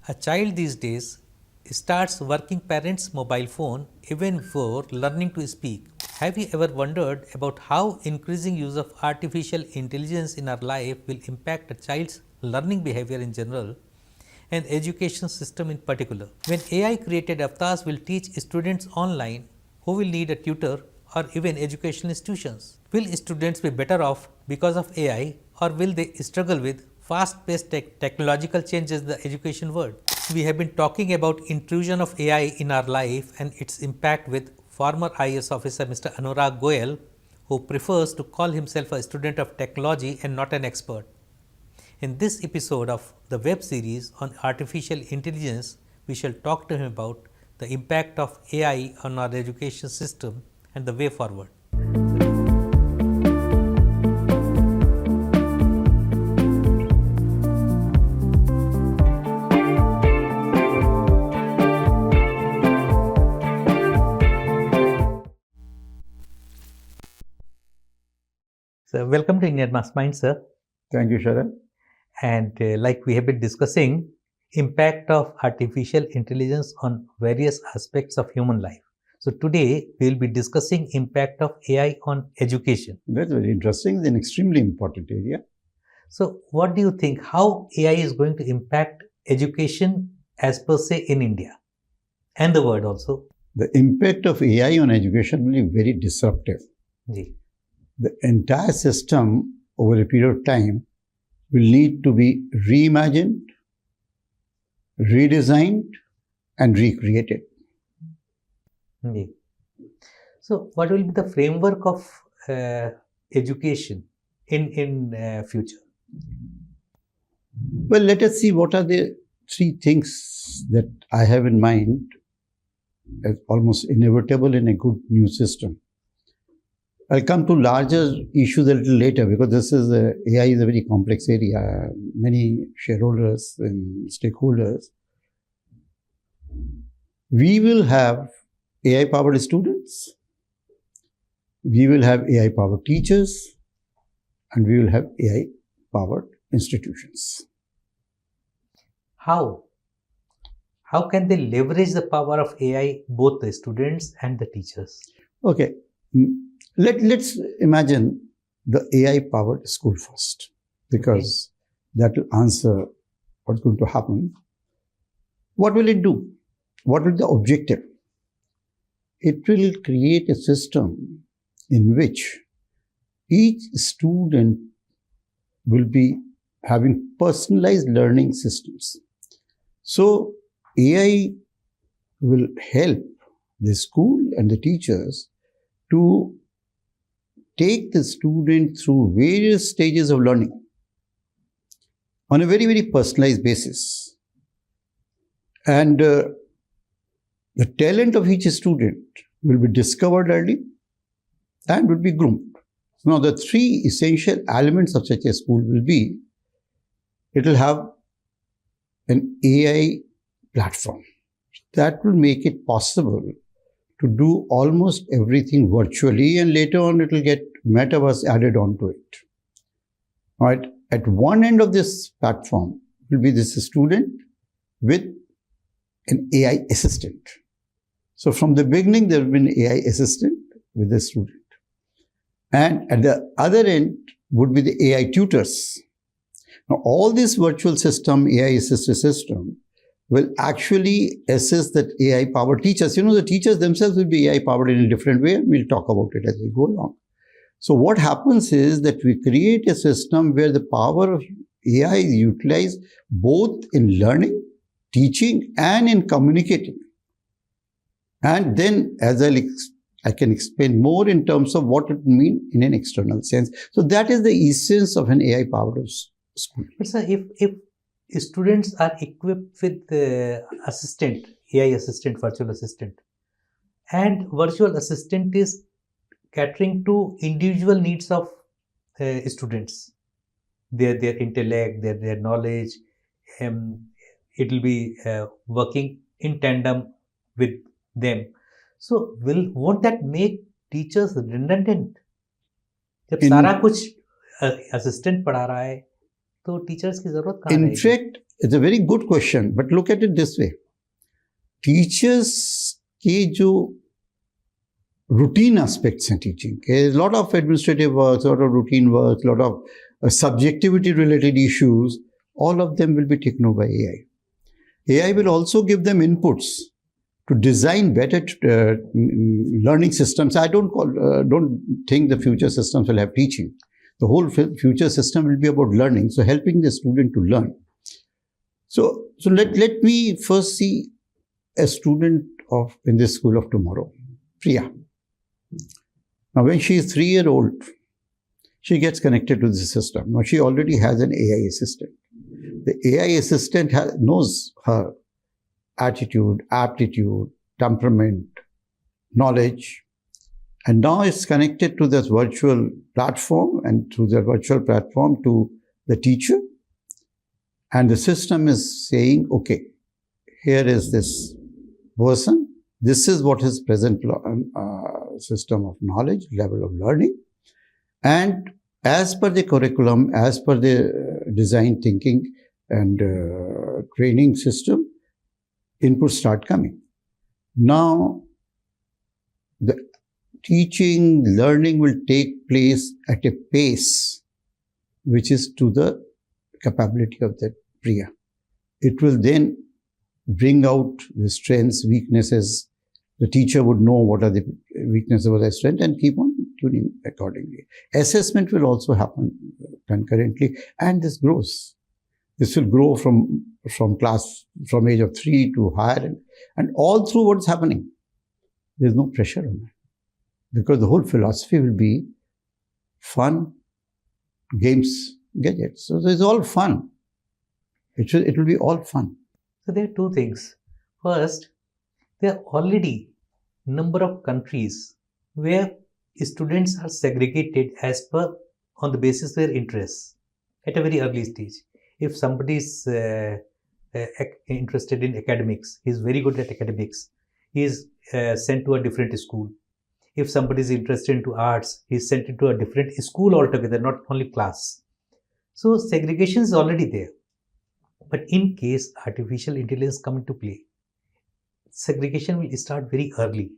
A child these days starts working parents' mobile phone even before learning to speak. Have you ever wondered about how increasing use of artificial intelligence in our life will impact a child's learning behavior in general and education system in particular? When AI created avatars will teach students online, who will need a tutor or even educational institutions? Will students be better off because of AI, or will they struggle with fast-paced technological changes in the education world? We have been talking about intrusion of AI in our life and its impact with former IAS Officer Mr. Anurag Goel, who prefers to call himself a student of technology and not an expert. In this episode of the web series on artificial intelligence, we shall talk to him about the impact of AI on our education system and the way forward. So, welcome to Indian Mastermind, sir. Thank you, Sharad. And like we have been discussing, impact of artificial intelligence on various aspects of human life. So today we will be discussing impact of AI on education. That's very interesting. It's an extremely important area. So what do you think? How AI is going to impact education as per se in India and the world also? The impact of AI on education will be very disruptive. Ji. The entire system over a period of time will need to be reimagined, redesigned, and recreated. Ji. So, what will be the framework of education in future? Well, let us see what are the three things that I have in mind as almost inevitable in a good new system. I'll come to larger issues a little later because AI is a very complex area. Many shareholders and stakeholders. We will have AI-powered students, we will have AI-powered teachers, and we will have AI-powered institutions. How? How can they leverage the power of AI, both the students and the teachers? Okay. Let's imagine the AI-powered school first, because that will answer what's going to happen. What will it do? What will be the objective? It will create a system in which each student will be having personalized learning systems. So AI will help the school and the teachers to take the student through various stages of learning on a very, very personalized basis. And the talent of each student will be discovered early and will be groomed. Now, the three essential elements of such a school will be, it will have an AI platform that will make it possible to do almost everything virtually, and later on it will get metaverse added onto it. All right. At one end of this platform will be this student with an AI assistant. So from the beginning, there will be an AI assistant with the student. And at the other end would be the AI tutors. Now, all this virtual system, AI assisted system, will actually assist that AI-powered teachers. You know, the teachers themselves will be AI-powered in a different way, and we'll talk about it as we go along. So what happens is that we create a system where the power of AI is utilized both in learning, teaching, and in communicating. And then, as I can explain more in terms of what it means in an external sense. So that is the essence of an AI-powered school. But sir, if students are equipped with assistant, AI assistant, virtual assistant, and virtual assistant is catering to individual needs of students, their intellect, their knowledge, it will be working in tandem with them. So won't that make teachers redundant? जब सारा कुछ assistant पढ़ा रहा है तो teachers की जरूरत कहाँ रहेगी? In fact, it's a very good question, but look at it this way. Teachers के जो routine aspects in teaching, a lot of administrative work, a lot of routine work, a lot of subjectivity related issues, all of them will be taken over by AI. AI will also give them inputs to design better learning systems. I don't think the future systems will have teaching. The whole future system will be about learning, so helping the student to learn. So let me first see a student in this school of tomorrow, Priya. Now, when she is 3 years old, she gets connected to the system. Now, she already has an AI assistant. The AI assistant knows her attitude, aptitude, temperament, knowledge, and now it's connected to this virtual platform, and through the virtual platform to the teacher. And the system is saying, okay, here is this person, this is what his present system of knowledge, level of learning. And as per the curriculum, as per the design thinking and training system, inputs start coming. Now, the teaching, learning will take place at a pace which is to the capability of that Priya. It will then bring out the strengths, weaknesses. The teacher would know what are the weaknesses of their strength and keep on tuning accordingly. Assessment will also happen concurrently, and this grows. This will grow from age of 3 to higher, and all through what's happening. There's no pressure on it, because the whole philosophy will be fun, games, gadgets. So it's all fun. It will be all fun. So there are two things. First, there are already number of countries where students are segregated on the basis of their interests at a very early stage. If somebody is interested in academics, he is very good at academics, he is sent to a different school. If somebody is interested into arts, he is sent into a different school altogether, not only class. So segregation is already there. But in case artificial intelligence come into play, segregation will start very early.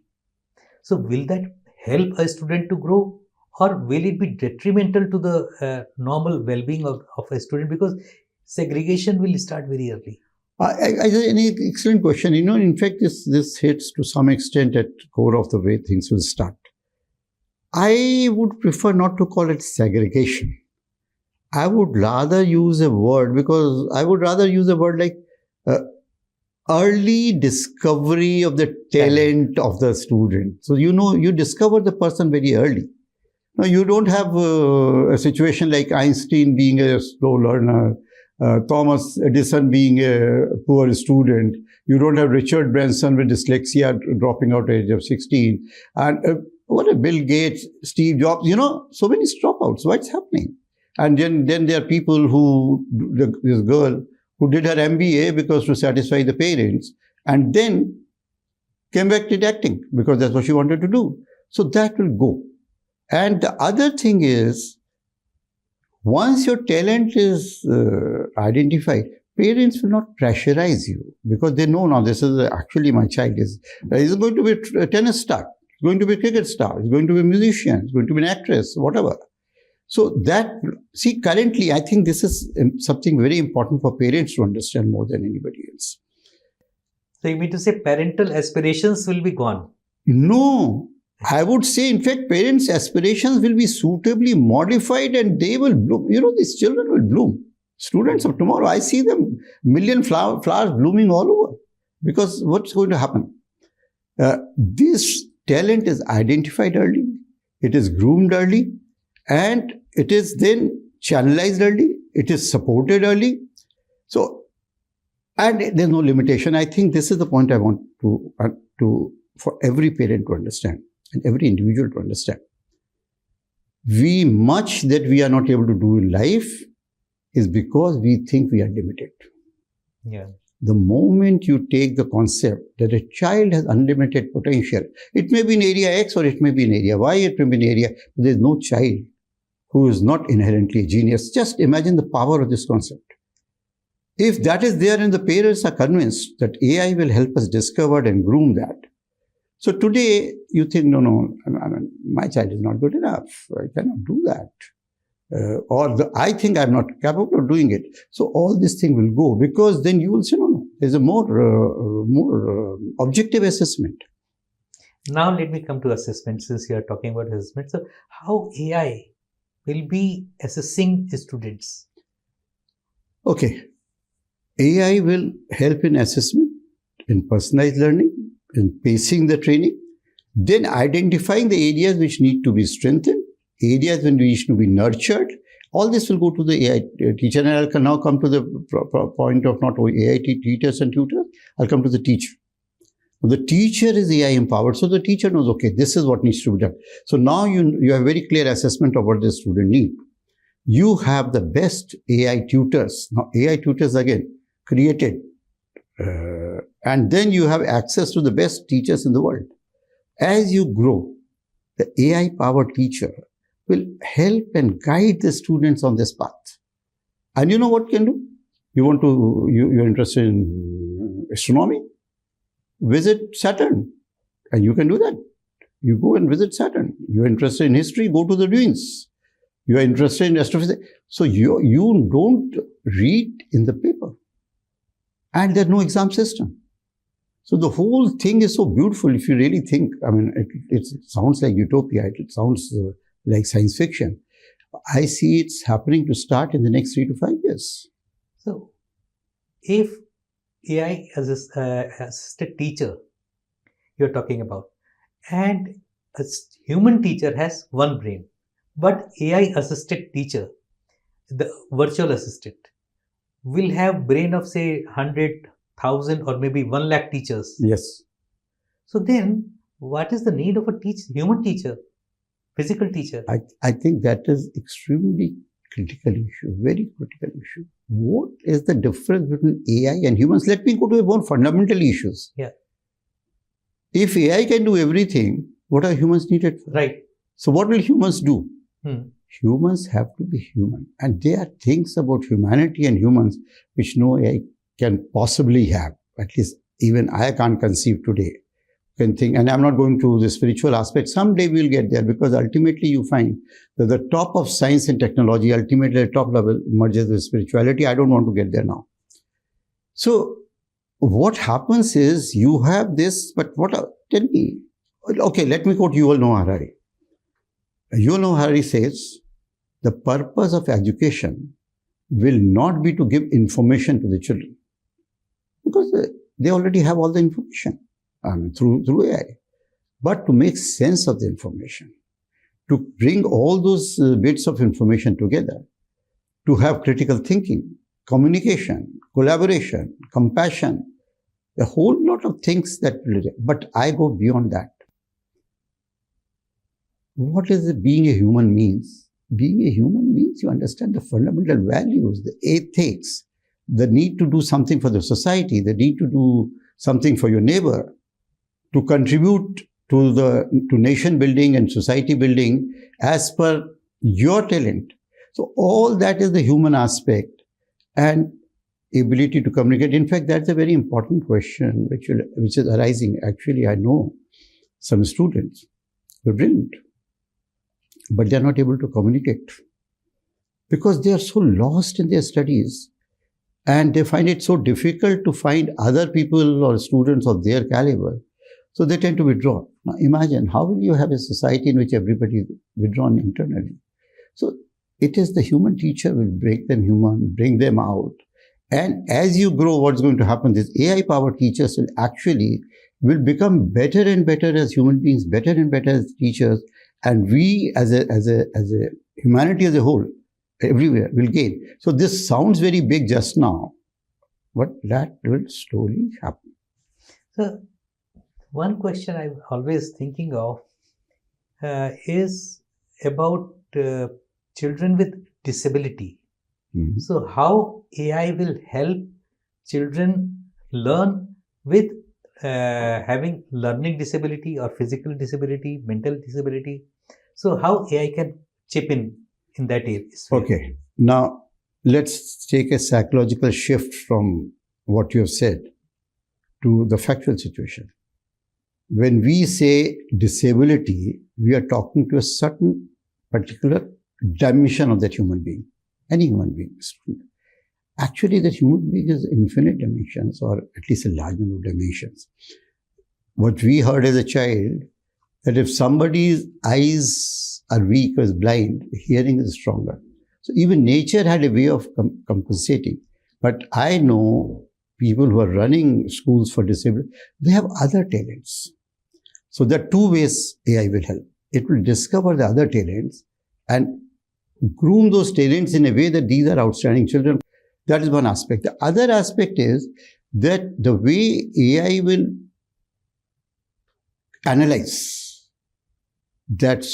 So will that help a student to grow, or will it be detrimental to the normal well-being of a student, because segregation will start very early? An excellent question. In fact, this hits to some extent at core of the way things will start. I would prefer not to call it segregation. I would rather use a word, like early discovery of the talent of the student. So, you discover the person very early. Now, you don't have a situation like Einstein being a slow learner, Thomas Edison being a poor student. You don't have Richard Branson with dyslexia dropping out at the age of 16. And what a Bill Gates, Steve Jobs, so many dropouts. What's happening? And then there are people this girl who did her MBA because to satisfy the parents, and then came back to acting because that's what she wanted to do. So that will go. And the other thing is, once your talent is identified, parents will not pressurize you, because they know now this is actually my child is going to be a tennis star, he's going to be a cricket star, he's going to be a musician, he's going to be an actress, whatever. So currently, I think this is something very important for parents to understand more than anybody else. So you mean to say parental aspirations will be gone? No, I would say, in fact, parents' aspirations will be suitably modified and they will bloom. These children will bloom. Students of tomorrow, I see them, million flowers blooming all over. Because what's going to happen? This talent is identified early, it is groomed early, and it is then channelized early, it is supported early. So, and there's no limitation. I think this is the point I want for every parent to understand and every individual to understand. Much that we are not able to do in life is because we think we are limited. Yeah. The moment you take the concept that a child has unlimited potential, it may be in area X or it may be in area Y, it may be in area, but there's no child who is not inherently a genius. Just imagine the power of this concept. If that is there and the parents are convinced that AI will help us discover and groom that. So today you think, no, I mean, my child is not good enough. I cannot do that. I think I'm not capable of doing it. So all this thing will go, because then you will say, no, there's a more objective assessment. Now let me come to assessment, since you are talking about assessment. So how AI will be assessing students? Okay. AI will help in assessment, in personalized learning, in pacing the training, then identifying the areas which need to be strengthened, areas which need to be nurtured. All this will go to the AI teacher. And I can now come to the point of not only AI teachers and tutors, I'll come to the teacher. The teacher is AI empowered, so the teacher knows, okay, this is what needs to be done. So now you have very clear assessment of what the student needs. You have the best AI tutors. Now AI tutors again created, and then you have access to the best teachers in the world. As you grow, the AI powered teacher will help and guide the students on this path. And you know what can do? You're interested in astronomy? Visit Saturn, and you can do that. You go and visit Saturn. You're interested in history, go to the ruins. You are interested in astrophysics. So you don't read in the paper. And there's no exam system. So the whole thing is so beautiful if you really think. I mean, it sounds like utopia. It sounds like science fiction. I see it's happening to start in the next 3 to 5 years. So if AI as a assisted teacher you're talking about, and a human teacher has one brain, but AI assisted teacher, the virtual assistant, will have brain of say 100,000 or maybe 1 lakh teachers. Yes. So then what is the need of a human teacher, physical teacher? I think that is extremely critical issue, very critical issue. What is the difference between AI and humans? Let me go to more fundamental issues. Yeah. If AI can do everything, what are humans needed for? Right. So what will humans do? Humans have to be human. And there are things about humanity and humans which no AI can possibly have. At least even I can't conceive today. Can think, and I'm not going to the spiritual aspect. Someday we'll get there, because ultimately you find that the top of science and technology, ultimately the top level merges with spirituality. I don't want to get there now. So what happens is you have this, but tell me, okay, let me quote Yuval Noah Harari. Yuval Noah Harari says, the purpose of education will not be to give information to the children, because they already have all the information. Through AI, but to make sense of the information, to bring all those bits of information together, to have critical thinking, communication, collaboration, compassion, a whole lot of things that, but I go beyond that. What is it being a human means? Being a human means you understand the fundamental values, the ethics, the need to do something for the society, the need to do something for your neighbor, to contribute to nation building and society building as per your talent. So all that is the human aspect and ability to communicate. In fact, that's a very important question which is arising. Actually, I know some students who are brilliant, but they're not able to communicate because they are so lost in their studies and they find it so difficult to find other people or students of their caliber. So they tend to withdraw. Now imagine, how will you have a society in which everybody is withdrawn internally? So it is the human teacher will break them human, bring them out. And as you grow, what's going to happen is AI-powered teachers will become better and better as human beings, better and better as teachers. And we as a humanity as a whole, everywhere will gain. So this sounds very big just now, but that will slowly happen. So one question I'm always thinking of is about children with disability. Mm-hmm. So how AI will help children learn with having learning disability or physical disability, mental disability. So how AI can chip in that area? Okay. Now, let's take a psychological shift from what you have said to the factual situation. When we say disability, we are talking to a certain particular dimension of that human being, any human being. Actually, that human being has infinite dimensions, or at least a large number of dimensions. What we heard as a child, that if somebody's eyes are weak or is blind, hearing is stronger. So even nature had a way of compensating. But I know people who are running schools for disabled, they have other talents. So there are two ways AI will help. It will discover the other talents and groom those talents in a way that these are outstanding children. That is one aspect. The other aspect is that the way AI will analyze that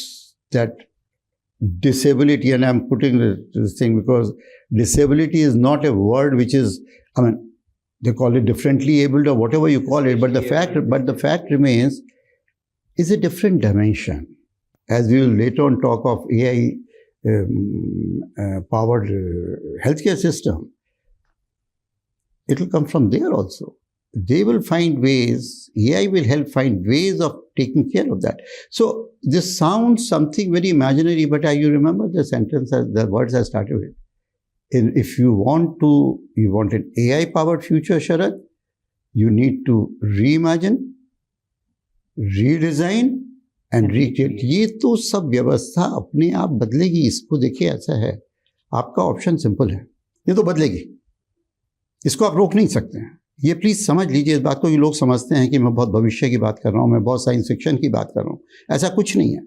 disability, and I'm putting this thing because disability is not a word which is, I mean, they call it differently abled or whatever you call it, but the fact remains, is a different dimension. As we will later on talk of AI powered healthcare system, it will come from there also. They will find ways, AI will help find ways of taking care of that. So this sounds something very imaginary, but you remember the sentence, the words I started with. If you want an AI-powered future, Sharad, you need to reimagine, redesign and recreate. ये तो सब व्यवस्था अपने आप बदलेगी. इसको देखिए, ऐसा है, आपका ऑप्शन सिंपल है, ये तो बदलेगी, इसको आप रोक नहीं सकते हैं. ये प्लीज समझ लीजिए इस बात को. ये लोग समझते हैं कि मैं बहुत भविष्य की बात कर रहा हूँ, मैं बहुत साइंस फिक्शन की बात कर रहा हूँ. ऐसा कुछ नहीं है.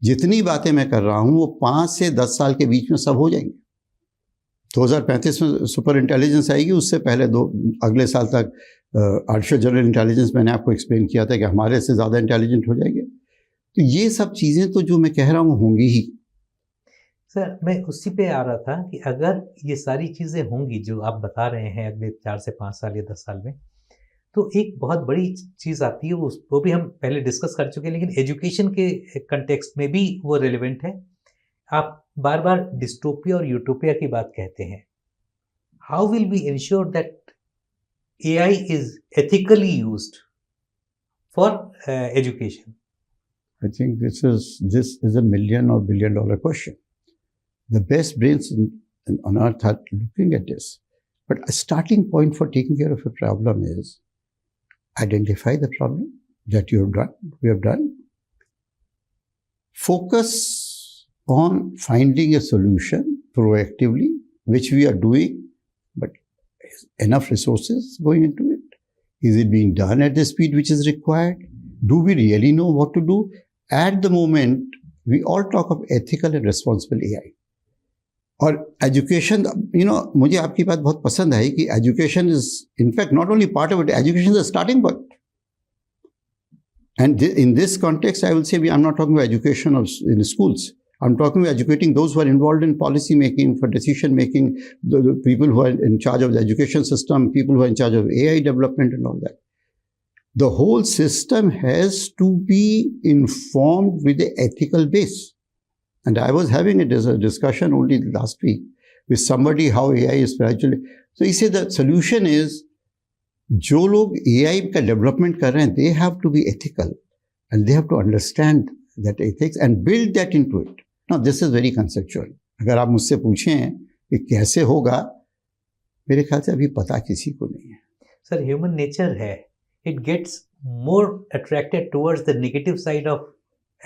जितनी बातें मैं कर रहा हूँ वो 5 से 10 साल के बीच में सब हो जाएंगे. 2035 में सुपर इंटेलिजेंस आएगी, उससे पहले अगले साल तक आर्टिफिशियल जनरल इंटेलिजेंस, मैंने आपको एक्सप्लेन किया था कि हमारे से ज़्यादा इंटेलिजेंट हो जाएंगे. तो ये सब चीज़ें तो जो मैं कह रहा हूँ होंगी ही. सर, मैं उसी पे आ रहा था कि अगर ये सारी चीज़ें होंगी जो आप बता रहे हैं अगले 4 से 5 साल या 10 साल में, तो एक बहुत बड़ी चीज़ आती है, वो भी हम पहले डिस्कस कर चुके हैं, लेकिन एजुकेशन के कंटेक्स्ट में भी वो रिलेवेंट है. आप बार बार डिस्टोपिया और यूटोपिया की बात कहते हैं. How will we ensure that AI is ethically used for education? I think this is a $1 million or $1 billion question. The best brains on earth are looking at this. But a starting point for taking care of a problem is identify the problem that we have done. Focus on finding a solution proactively, which we are doing, but is enough resources going into it? Is it being done at the speed which is required? Do we really know what to do? At the moment, we all talk of ethical and responsible AI. और education, मुझे आपकी बात बहुत पसंद आई कि education is in fact not only part of it, education is starting point. And in this context, I will say I'm not talking about education in schools. I'm talking about educating those who are involved in policy making, for decision making, the people who are in charge of the education system, people who are in charge of AI development and all that. The whole system has to be informed with the ethical base. And I was having a discussion only last week with somebody how AI is gradually. So he said the solution is, जो लोग AI का development कर रहे हैं, they have to be ethical and they have to understand that ethics and build that into it. Now this is very conceptual. अगर आप मुझसे पूछें कि कैसे होगा, मेरे ख्याल से अभी पता किसी को नहीं है. सर, ह्यूमन नेचर है, it gets more attracted towards the negative side of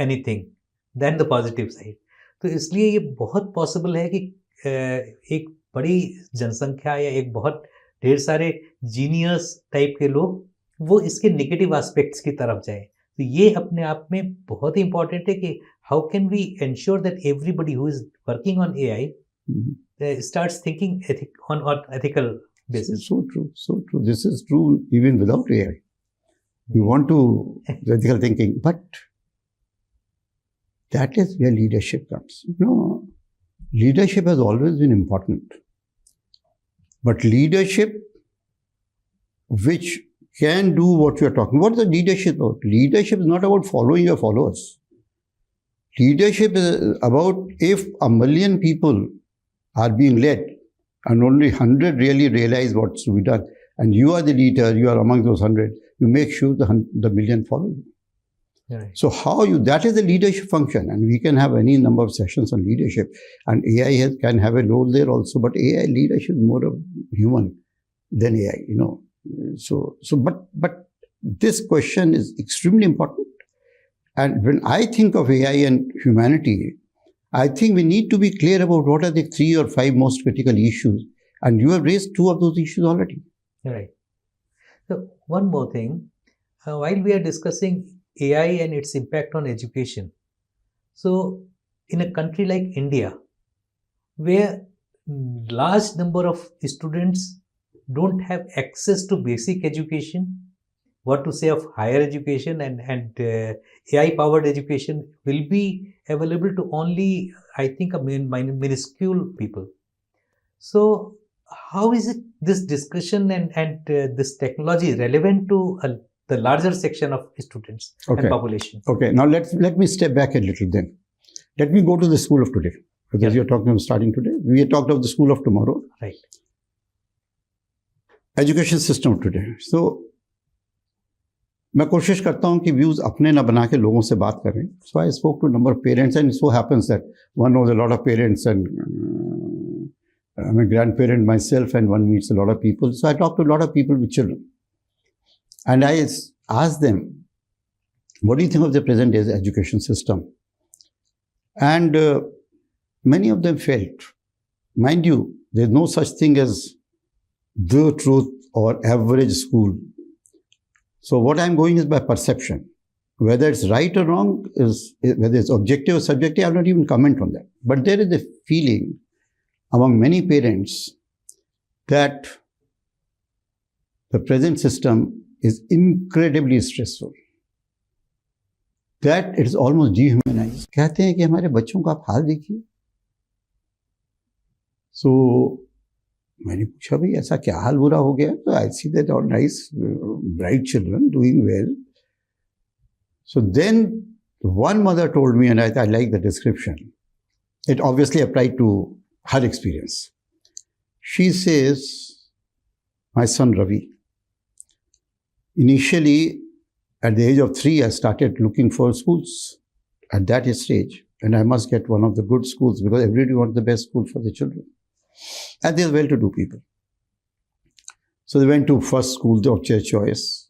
anything than the positive side. तो इसलिए ये बहुत पॉसिबल है कि एक बड़ी जनसंख्या या एक बहुत ढेर सारे जीनियस टाइप के लोग वो इसके नेगेटिव एस्पेक्ट्स की तरफ जाए. तो ये अपने आप में बहुत ही इंपॉर्टेंट है कि how can we ensure that everybody who is working on AI starts thinking on ethical basis. So true. This is true even without AI. You want to ethical thinking, but that is where leadership comes. Leadership has always been important. But leadership which can do what you are talking about. What is the leadership about? Leadership is not about following your followers. Leadership is about if 1 million people are being led and only 100 really realize what's to be done, and you are the leader, you are among those 100, you make sure the million follow you. Right. So that is the leadership function, and we can have any number of sessions on leadership, and AI can have a role there also, but AI leadership is more of human than AI, but this question is extremely important. And when I think of AI and humanity, I think we need to be clear about what are the 3 or 5 most critical issues. And you have raised 2 of those issues already. Right. So one more thing, while we are discussing AI and its impact on education, so in a country like India, where large number of students don't have access to basic education, what to say of higher education, and AI-powered education will be available to only, I think, a minuscule people. So how is this discussion and this technology relevant to the larger section of students and population? Okay, now let me step back a little then. Let me go to the school of today. Because you're talking about starting today. We talked of the school of tomorrow. Right. Education system of today. So, मैं कोशिश करता हूँ कि views अपने ना बना के लोगों से बात करें. So I spoke to a number of parents, and it so happens that one knows a lot of parents, and I'm a grandparent myself, and one meets a lot of people. So I talked to a lot of people with children, and I asked them, "What do you think of the present day education system?" And many of them felt, mind you, there's no such thing as the truth or average school. So what I'm going is by perception. Whether it's right or wrong, whether it's objective or subjective, I'll not even comment on that. But there is a feeling among many parents that the present system is incredibly stressful. That it is almost dehumanized. कहते हैं कि हमारे बच्चों का आप हाल देखिए. So मैंने पूछा भाई ऐसा क्या हाल बुरा हो गया? तो I see that all nice, bright children doing well. So then one mother told me, and I like the description. It obviously applied to her experience. She says, my son Ravi, initially at the age of 3, I started looking for schools at that stage. And I must get one of the good schools because everybody wants the best school for the children. And they're well-to-do people. So they went to first school of their choice.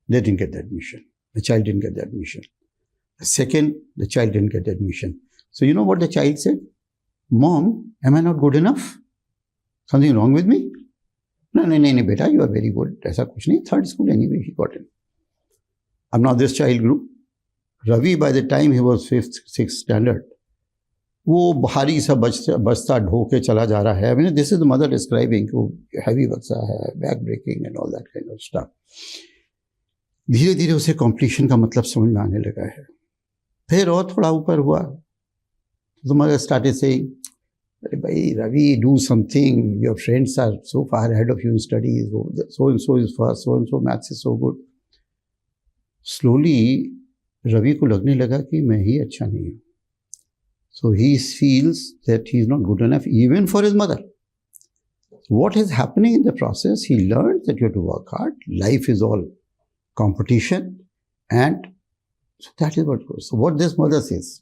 They didn't get the admission. The child didn't get the admission. The second, the child didn't get the admission. So you know what the child said? Mom, am I not good enough? Something wrong with me? No, beta, you are very good. Aisa kuch nahi. Third school anyway, he got in. And now this child grew. Ravi, by the time he was 5th, 6th standard, वो भारी सा बस्ता ढो के चला जा रहा है. I mean, this is the mother describing, heavy बच्चा है, back breaking and all that kind of stuff. धीरे धीरे उसे कॉम्पिटिशन का मतलब समझ में आने लगा है. फिर और थोड़ा ऊपर हुआ तो mother started saying, अरे भाई Ravi, do something, your friends are so far ahead of you in studies, so and so is first, so and so maths is so good. Slowly Ravi को लगने लगा कि मैं ही अच्छा नहीं हूँ. So he feels that he is not good enough even for his mother. What is happening in the process? He learned that you have to work hard. Life is all competition, and so that is what goes. So what this mother says,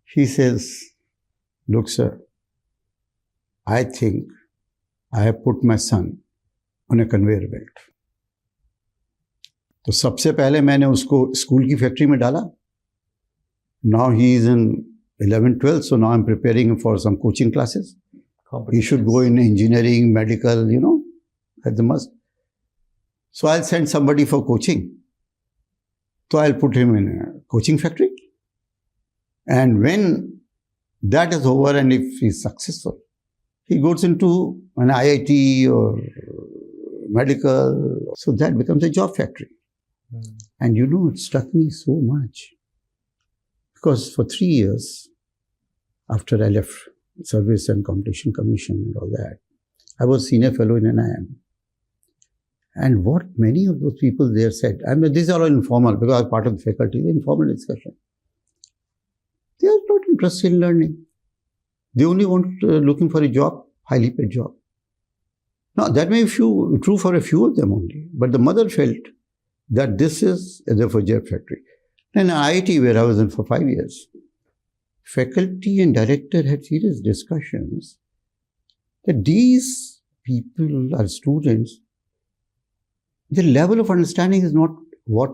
she says, look sir, I think I have put my son on a conveyor belt. तो सबसे पहले मैंने उसको school की factory में डाला. Now he is in 11th, 12th, so now I'm preparing him for some coaching classes. He should go in engineering, medical, at the must. So I'll send somebody for coaching. So I'll put him in a coaching factory. And when that is over and if he's successful, he goes into an IIT or medical. So that becomes a job factory. And it struck me so much. Because for 3 years, after I left Service and Competition Commission and all that, I was senior fellow in NIM. And what many of those people there said, I mean, these are all informal because I was part of the faculty, the informal discussion. They are not interested in learning. They only want looking for a job, highly paid job. Now, that may be true for a few of them only, but the mother felt that this is the Fajr factory. In IIT, where I was in for 5 years, faculty and director had serious discussions that these people are students, their level of understanding is not what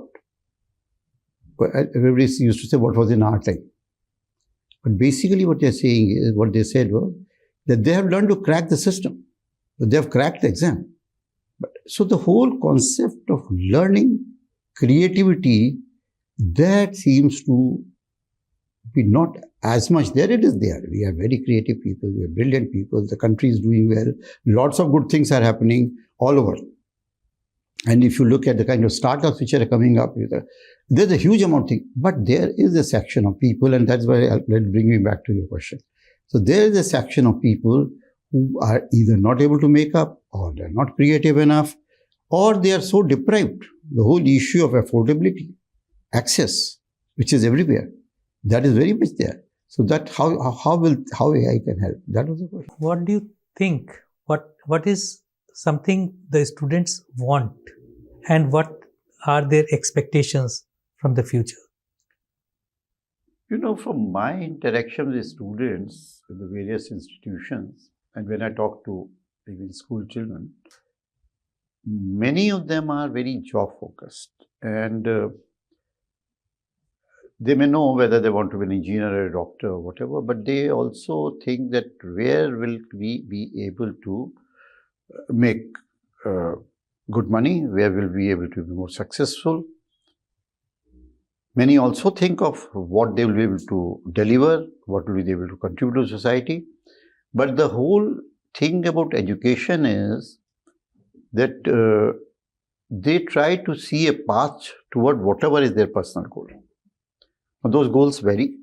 everybody used to say, what was in our time. But basically what they're saying is, what they said was, that they have learned to crack the system. They have cracked the exam. So the whole concept of learning, creativity, that seems to be not as much there. It is there. We have very creative people, we have brilliant people, the country is doing well, lots of good things are happening all over. And if you look at the kind of startups which are coming up, there's a huge amount of things. But there is a section of people, and that's why let's bring me back to your question. So there is a section of people who are either not able to make up, or they're not creative enough, or they are so deprived. The whole issue of affordability, access, which is everywhere, that is very much there. So that how AI can help? That was the question. What do you think? What is something the students want, and what are their expectations from the future? From my interaction with students in the various institutions, and when I talk to even school children, many of them are very job focused, and they may know whether they want to be an engineer or a doctor or whatever, but they also think that where will we be able to make good money, where will we be able to be more successful. Many also think of what they will be able to deliver, what will they be able to contribute to society. But the whole thing about education is that they try to see a path toward whatever is their personal goal. Now, those goals vary.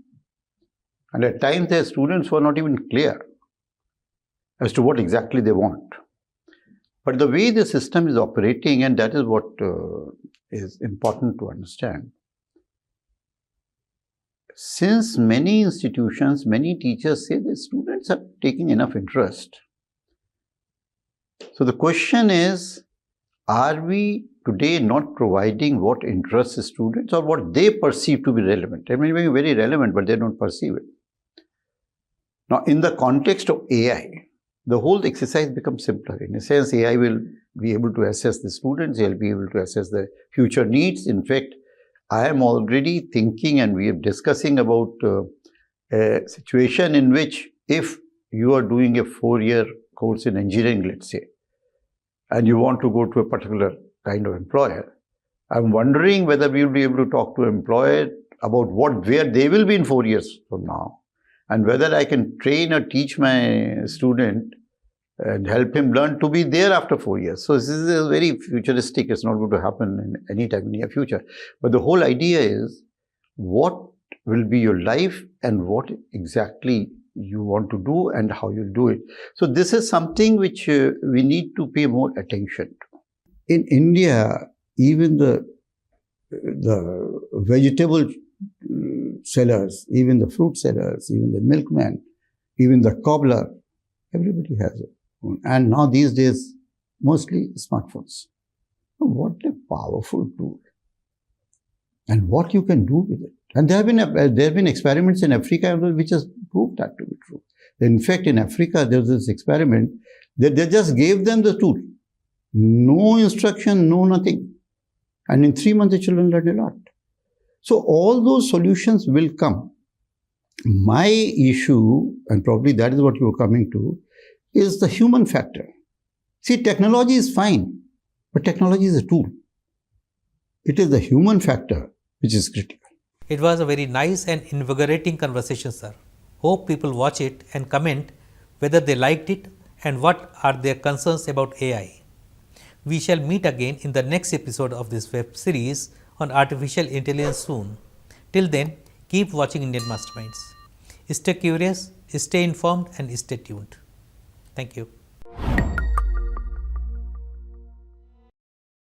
And at times there are students who are not even clear as to what exactly they want. But the way the system is operating, and that is what is important to understand, since many institutions, many teachers say that students are taking enough interest. So the question is, are we today not providing what interests the students or what they perceive to be relevant? It may be very relevant, but they don't perceive it. Now, in the context of AI, the whole exercise becomes simpler. In a sense, AI will be able to assess the students, they'll be able to assess the future needs. In fact, I am already thinking, and we are discussing about a situation in which if you are doing a 4-year course in engineering, let's say, and you want to go to a particular kind of employer, I'm wondering whether we will be able to talk to an employer about where they will be in 4 years from now, and whether I can train or teach my student and help him learn to be there after 4 years. So this is a very futuristic. It's not going to happen in any time in the near future. But the whole idea is, what will be your life and what exactly you want to do and how you'll do it. So this is something which we need to pay more attention to. In India, even the vegetable sellers, even the fruit sellers, even the milkman, even the cobbler, everybody has it. And now these days, mostly smartphones. What a powerful tool. And what you can do with it. And there have been experiments in Africa which has proved that to be true. In fact, in Africa, there was this experiment that they just gave them the tool. No instruction, no nothing. And in 3 months, the children learned a lot. So all those solutions will come. My issue, and probably that is what you are coming to, is the human factor. See, technology is fine, but technology is a tool. It is the human factor which is critical. It was a very nice and invigorating conversation, sir. Hope people watch it and comment whether they liked it and what are their concerns about AI. We shall meet again in the next episode of this web series on artificial intelligence soon. Till then, keep watching Indian Masterminds. Stay curious, stay informed, and stay tuned. Thank you.